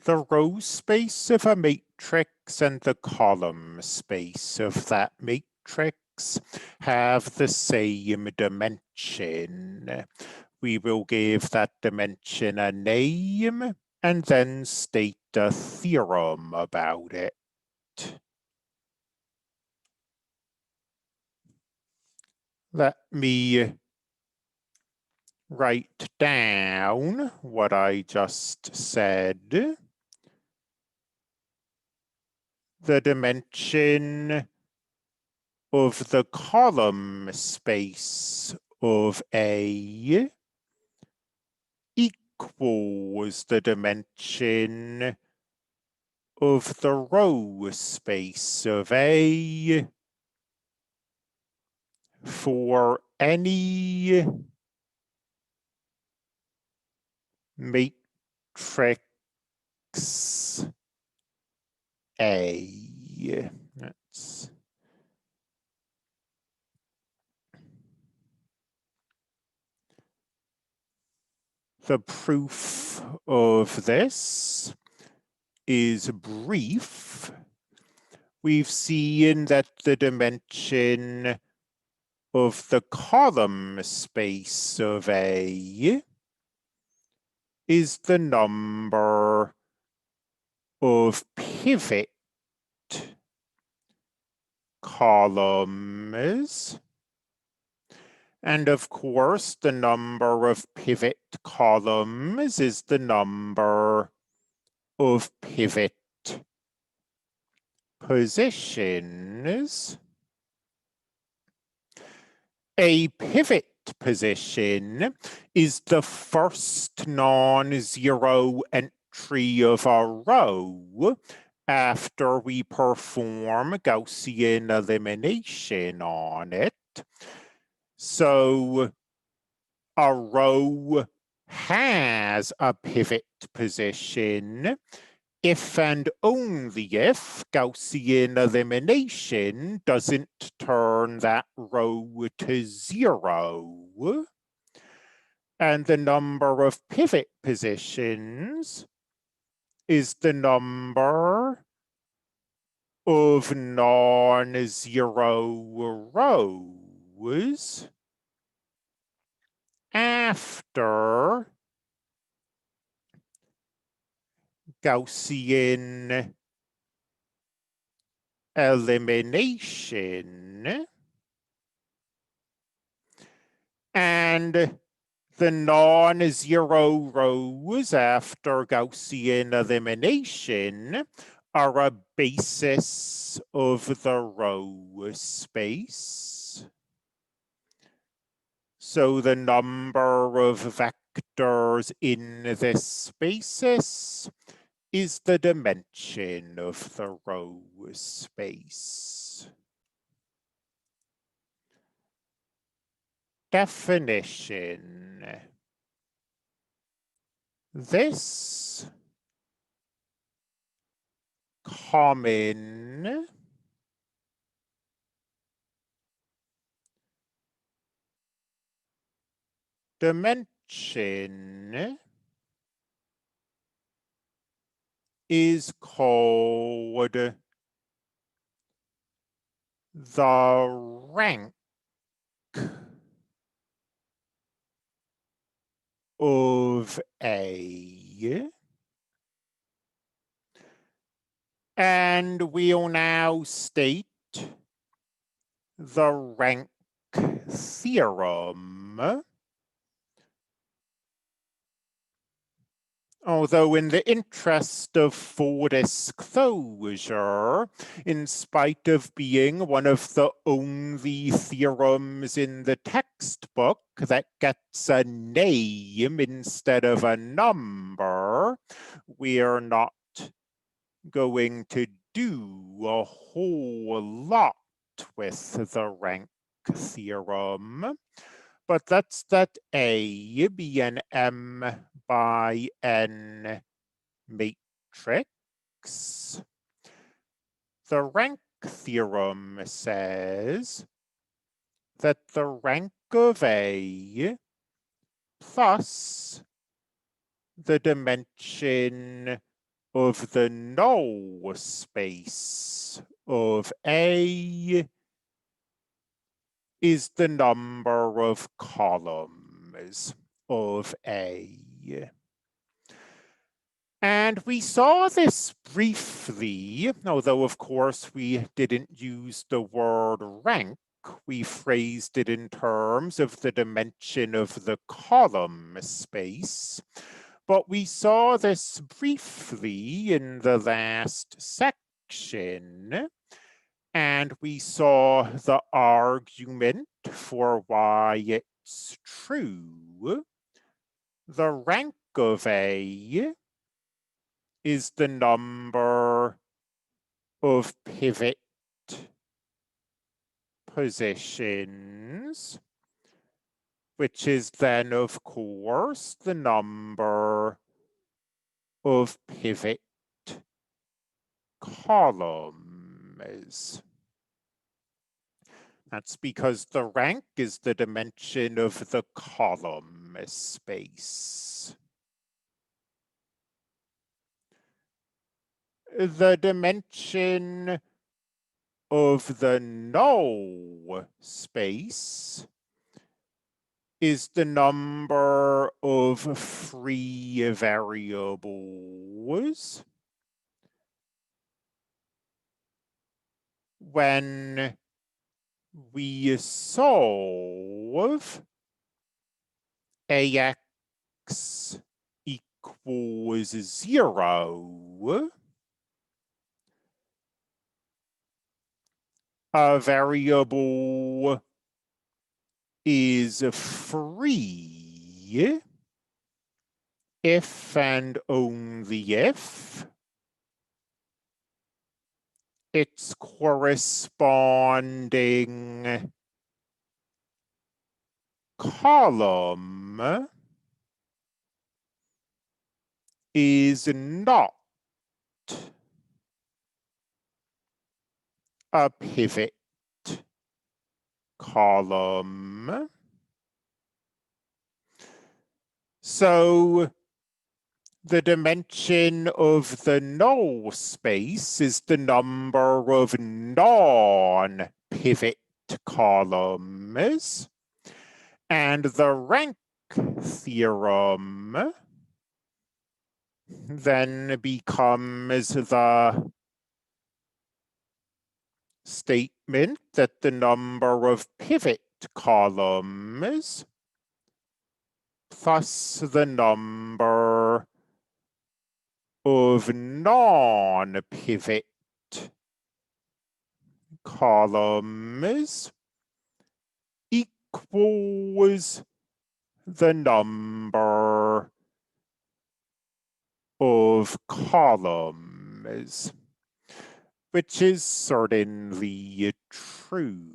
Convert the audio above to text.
the row space of a matrix and the column space of that matrix have the same dimension. We will give that dimension a name and then state a theorem about it. Let me write down what I just said. The dimension of the column space of A equals the dimension of the row space of A for any matrix A. That's the proof of this is brief. We've seen that the dimension of the column space of A is the number of pivot columns. And of course, the number of pivot columns is the number of pivot positions. A pivot position is the first non-zero entry of a row after we perform Gaussian elimination on it. So a row has a pivot position if and only if Gaussian elimination doesn't turn that row to zero. And the number of pivot positions is the number of non-zero rows after Gaussian elimination, and the non-zero rows after Gaussian elimination are a basis of the row space. So the number of vectors in this basis is the dimension of the row space. Definition. This common dimension is called the rank of A. And we'll now state the rank theorem. Although in the interest of full disclosure, in spite of being one of the only theorems in the textbook that gets a name instead of a number, we are not going to do a whole lot with the rank theorem. But let's let A be an M by N matrix. The rank theorem says that the rank of A plus the dimension of the null space of A is the number of columns of A. And we saw this briefly, although of course we didn't use the word rank. We phrased it in terms of the dimension of the column space. But we saw this briefly in the last section, and we saw the argument for why it's true. The rank of A is the number of pivot positions, which is then, of course, the number of pivot columns. That's because the rank is the dimension of the column space. The dimension of the null space is the number of free variables when we solve AX equals 0, a variable is free if and only if its corresponding column is not a pivot column. So the dimension of the null space is the number of non-pivot columns. And the rank theorem then becomes the statement that the number of pivot columns plus the number of non-pivot columns equals the number of columns, which is certainly true.